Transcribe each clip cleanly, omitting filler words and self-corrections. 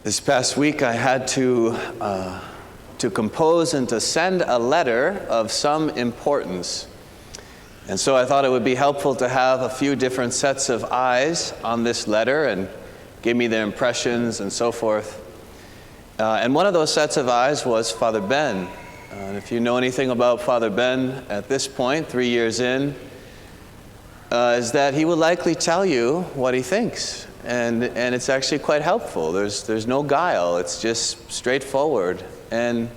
This past week I had to compose and to send a letter of some importance. And so I thought it would be helpful to have a few different sets of eyes on this letter and give me their impressions and so forth. And one of those sets of eyes was Father Ben. And if you know anything about Father Ben at this point, 3 years in, is that he will likely tell you what he thinks. And it's actually quite helpful. There's no guile. It's just straightforward. And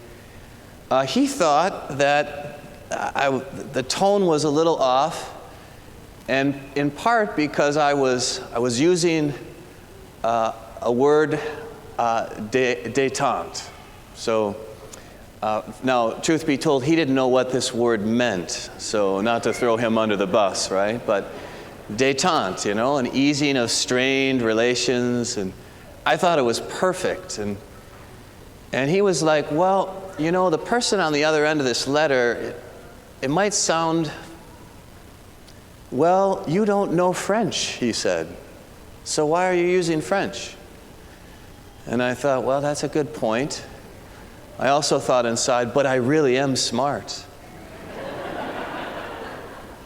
he thought that the tone was a little off, and in part because I was using a word détente. So now, truth be told, he didn't know what this word meant. So not to throw him under the bus, right? But détente, an easing of strained relations, and I thought it was perfect. And he was like, well, the person on the other end of this letter, it might sound, well, you don't know French, he said. So why are you using French? And I thought, well, that's a good point. I also thought inside, but I really am smart.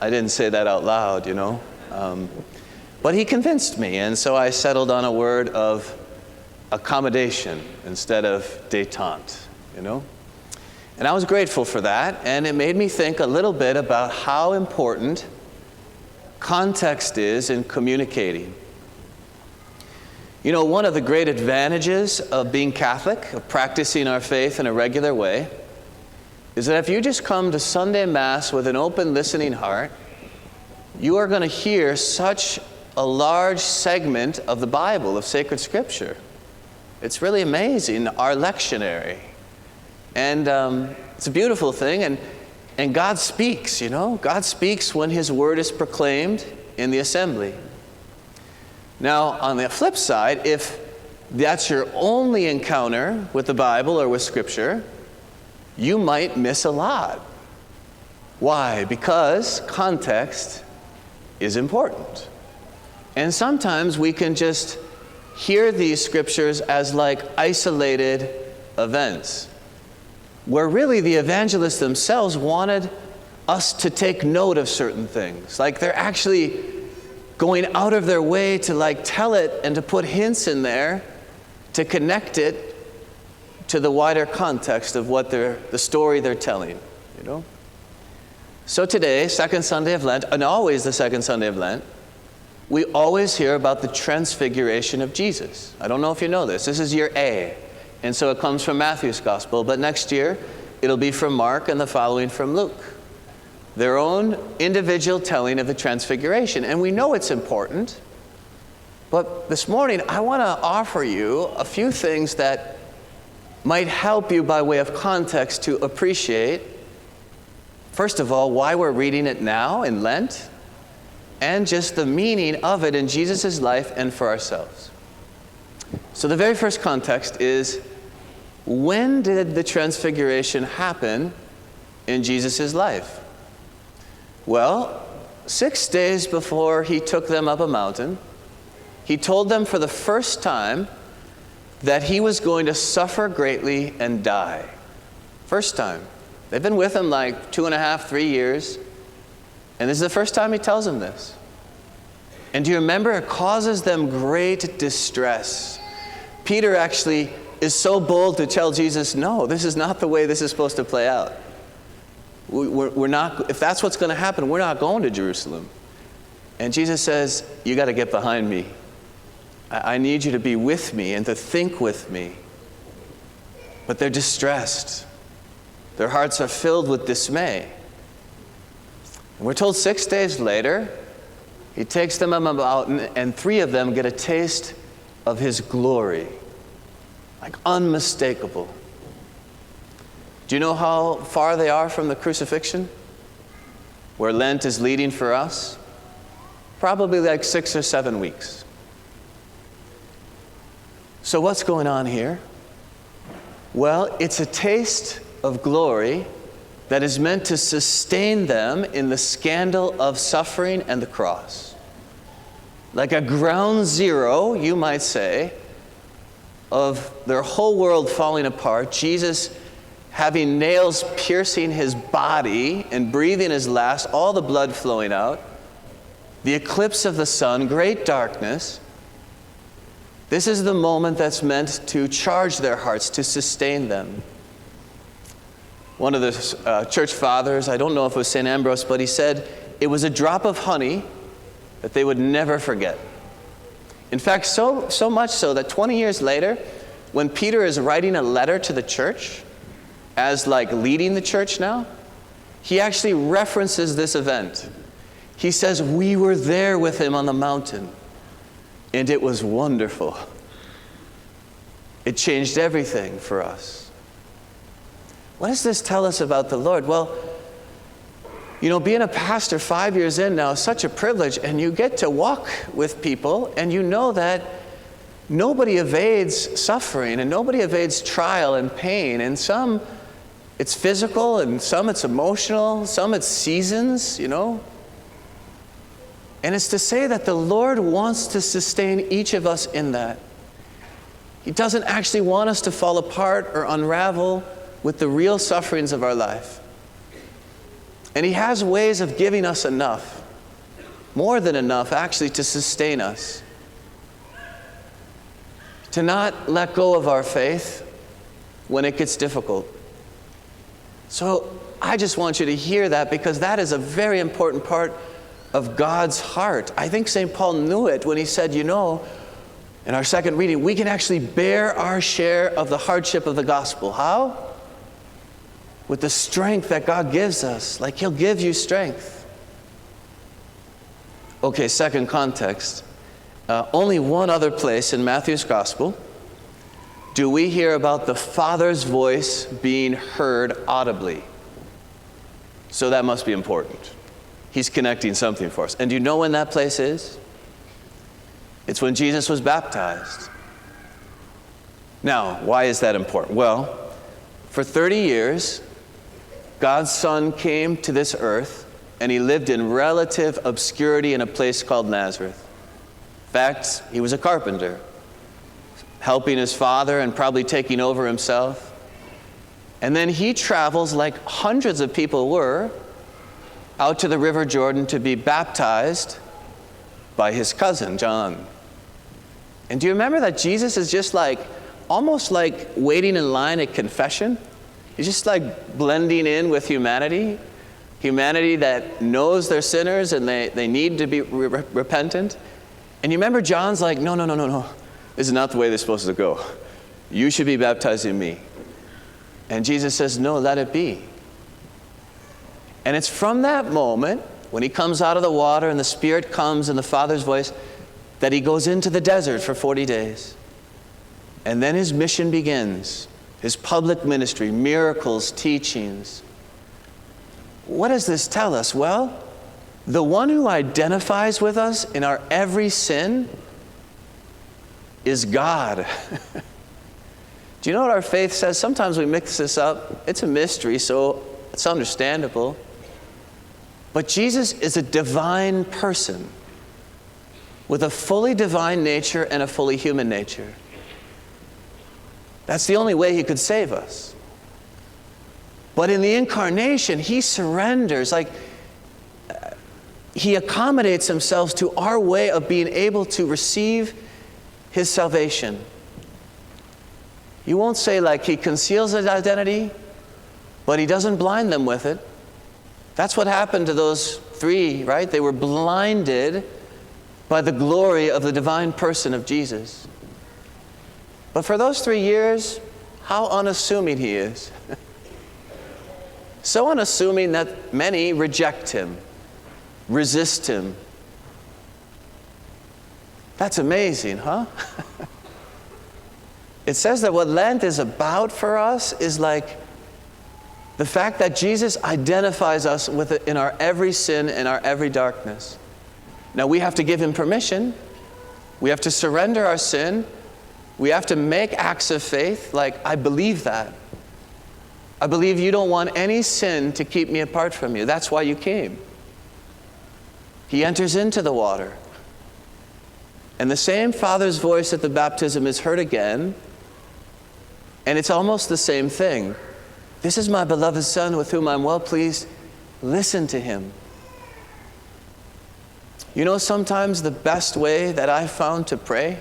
I didn't say that out loud, But he convinced me, and so I settled on a word of accommodation instead of détente, And I was grateful for that, and it made me think a little bit about how important context is in communicating. One of the great advantages of being Catholic, of practicing our faith in a regular way, is that if you just come to Sunday Mass with an open listening heart, you are going to hear such a large segment of the Bible, of sacred Scripture. It's really amazing, our lectionary. And it's a beautiful thing, and God speaks, God speaks when His word is proclaimed in the assembly. Now, on the flip side, if that's your only encounter with the Bible or with Scripture, you might miss a lot. Why? Because context is important. And sometimes we can just hear these Scriptures as like isolated events, where really the evangelists themselves wanted us to take note of certain things. Like they're actually going out of their way to tell it and to put hints in there to connect it to the wider context of what the story they're telling, So today, second Sunday of Lent, and always the second Sunday of Lent, we always hear about the transfiguration of Jesus. I don't know if you know this. This is year A. And so it comes from Matthew's Gospel. But next year, it'll be from Mark and the following from Luke. Their own individual telling of the transfiguration. And we know it's important. But this morning, I want to offer you a few things that might help you by way of context to appreciate, first of all, why we're reading it now in Lent, and just the meaning of it in Jesus' life and for ourselves. So the very first context is, when did the transfiguration happen in Jesus' life? Well, 6 days before he took them up a mountain, he told them for the first time that he was going to suffer greatly and die. First time. They've been with him 2.5, 3 years, and this is the first time he tells them this. And do you remember, it causes them great distress. Peter actually is so bold to tell Jesus, no, this is not the way this is supposed to play out. We're not, if that's what's going to happen, we're not going to Jerusalem. And Jesus says, you got to get behind me. I need you to be with me and to think with me. But they're distressed. Their hearts are filled with dismay. And we're told 6 days later, he takes them up a mountain, and 3 of them get a taste of his glory. Unmistakable. Do you know how far they are from the crucifixion? Where Lent is leading for us? Probably 6 or 7 weeks. So what's going on here? Well, it's a taste of glory that is meant to sustain them in the scandal of suffering and the cross. Like a ground zero, you might say, of their whole world falling apart, Jesus having nails piercing his body and breathing his last, all the blood flowing out, the eclipse of the sun, great darkness. This is the moment that's meant to charge their hearts, to sustain them. One of the church fathers, I don't know if it was St. Ambrose, but he said it was a drop of honey that they would never forget. In fact, so much so that 20 years later, when Peter is writing a letter to the church, as like leading the church now, he actually references this event. He says, "We were there with him on the mountain, and it was wonderful." It changed everything for us. What does this tell us about the Lord? Well, being a pastor 5 years in now is such a privilege, and you get to walk with people, and you know that nobody evades suffering, and nobody evades trial and pain, and some it's physical, and some it's emotional, some it's seasons, And it's to say that the Lord wants to sustain each of us in that. He doesn't actually want us to fall apart or unravel with the real sufferings of our life. And he has ways of giving us enough, more than enough actually, to sustain us. To not let go of our faith when it gets difficult. So I just want you to hear that, because that is a very important part of God's heart. I think St. Paul knew it when he said, in our second reading, we can actually bear our share of the hardship of the gospel. How? With the strength that God gives us. Like he'll give you strength. Okay, second context. Only one other place in Matthew's gospel do we hear about the Father's voice being heard audibly. So that must be important. He's connecting something for us. And do you know when that place is? It's when Jesus was baptized. Now, why is that important? Well, for 30 years, God's Son came to this earth, and he lived in relative obscurity in a place called Nazareth. In fact, he was a carpenter, helping his father and probably taking over himself. And then he travels, like hundreds of people were, out to the River Jordan to be baptized by his cousin, John. And do you remember that Jesus is just almost like waiting in line at confession? He's just like blending in with humanity that knows they're sinners and they need to be repentant. And you remember John's like, no, this is not the way this is supposed to go. You should be baptizing me. And Jesus says, no, let it be. And it's from that moment, when he comes out of the water and the Spirit comes in the Father's voice, that he goes into the desert for 40 days. And then his mission begins, his public ministry, miracles, teachings. What does this tell us? Well, the one who identifies with us in our every sin is God. Do you know what our faith says? Sometimes we mix this up. It's a mystery, so it's understandable. But Jesus is a divine person with a fully divine nature and a fully human nature. That's the only way he could save us. But in the incarnation, he surrenders, he accommodates himself to our way of being able to receive his salvation. You won't say he conceals his identity, but he doesn't blind them with it. That's what happened to those three, right? They were blinded by the glory of the divine person of Jesus. But for those 3 years, how unassuming he is. So unassuming that many reject him, resist him. That's amazing, huh? It says that what Lent is about for us is the fact that Jesus identifies us with it in our every sin and our every darkness. Now we have to give him permission. We have to surrender our sin. We have to make acts of faith, I believe that. I believe you don't want any sin to keep me apart from you. That's why you came. He enters into the water. And the same Father's voice at the baptism is heard again, And it's almost the same thing. This is my beloved Son with whom I'm well pleased. Listen to him. You know, sometimes the best way that I've found to pray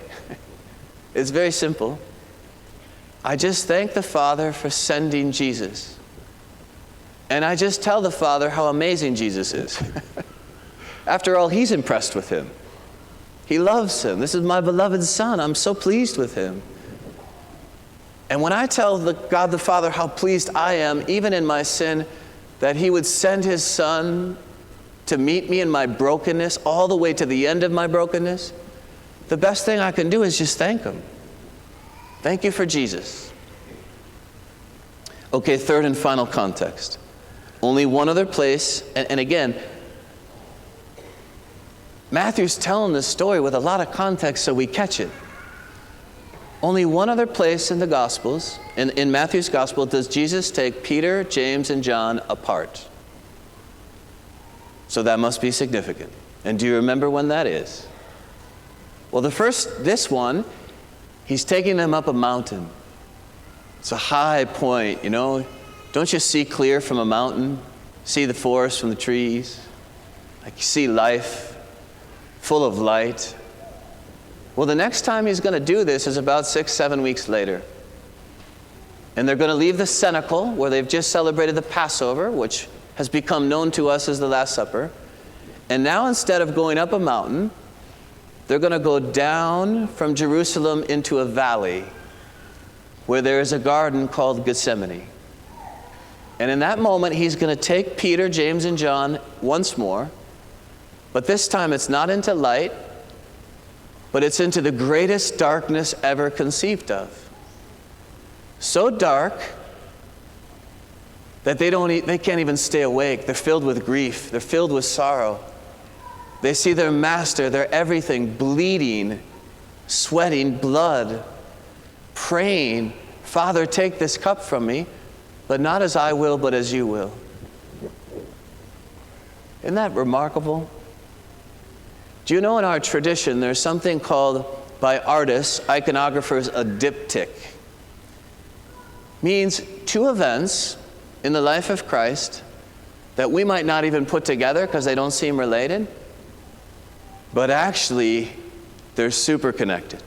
is very simple. I just thank the Father for sending Jesus. And I just tell the Father how amazing Jesus is. After all, he's impressed with him. He loves him. This is my beloved Son. I'm so pleased with him. And when I tell God the Father how pleased I am, even in my sin, that he would send his Son to meet me in my brokenness, all the way to the end of my brokenness, the best thing I can do is just thank him. Thank you for Jesus. Okay, third and final context. Only one other place, and again, Matthew's telling this story with a lot of context so we catch it. Only one other place in the Gospels, in Matthew's Gospel, does Jesus take Peter, James, and John apart. So that must be significant. And do you remember when that is? Well, this one, he's taking them up a mountain. It's a high point, you know. Don't you see clear from a mountain? See the forest from the trees? Like you see life full of light. Well, the next time he's going to do this is about 6-7 weeks later. And they're going to leave the cenacle, where they've just celebrated the Passover, which has become known to us as the Last Supper. And now, instead of going up a mountain, they're going to go down from Jerusalem into a valley where there is a garden called Gethsemane. And in that moment, he's going to take Peter, James, and John once more, but this time it's not into light, but it's into the greatest darkness ever conceived of. So dark that they can't even stay awake. They're filled with grief. They're filled with sorrow. They see their master, their everything, bleeding, sweating blood, praying, Father, take this cup from me, but not as I will, but as you will. Isn't that remarkable? Do you know in our tradition there's something called, by artists, iconographers, a diptych? Means two events in the life of Christ that we might not even put together because they don't seem related, but actually they're super connected.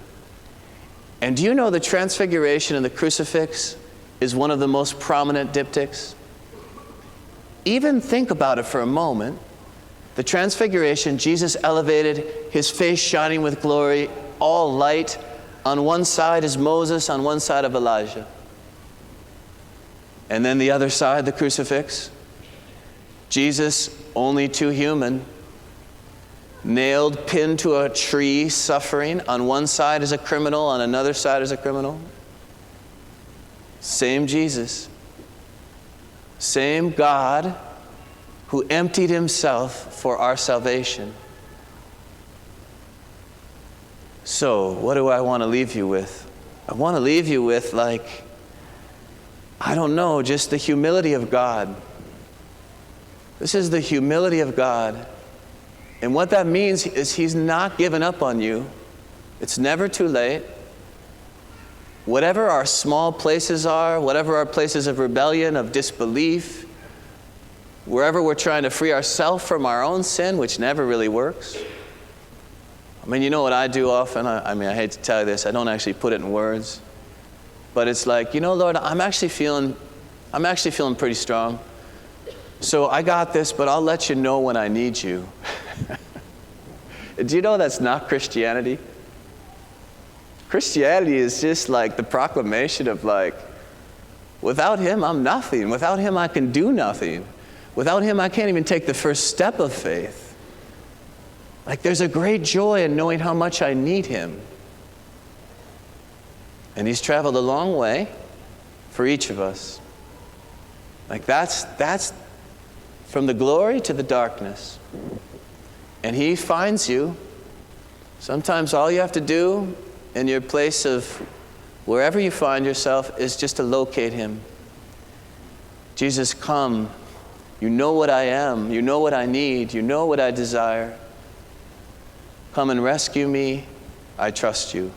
And do you know the Transfiguration and the crucifix is one of the most prominent diptychs? Even think about it for a moment. The Transfiguration, Jesus elevated, his face shining with glory, all light. On one side is Moses, on one side of Elijah. And then the other side, the crucifix, Jesus, only too human, nailed, pinned to a tree, suffering. On one side is a criminal, on another side is a criminal. Same Jesus. Same God who emptied himself for our salvation. So, what do I want to leave you with? I want to leave you with, I don't know, just the humility of God. This is the humility of God. And what that means is he's not given up on you. It's never too late. Whatever our small places are, whatever our places of rebellion, of disbelief, wherever we're trying to free ourselves from our own sin, which never really works. I mean, you know what I do often? I hate to tell you this. I don't actually put it in words. But it's like, Lord, I'm actually feeling pretty strong. So I got this, but I'll let you know when I need you. Do you know that's not Christianity? Christianity is just like the proclamation of without him, I'm nothing. Without him, I can do nothing. Without him, I can't even take the first step of faith. There's a great joy in knowing how much I need him. And he's traveled a long way for each of us. That's from the glory to the darkness. And he finds you. Sometimes all you have to do in your place of wherever you find yourself is just to locate him. Jesus, come. You know what I am. You know what I need. You know what I desire. Come and rescue me. I trust you.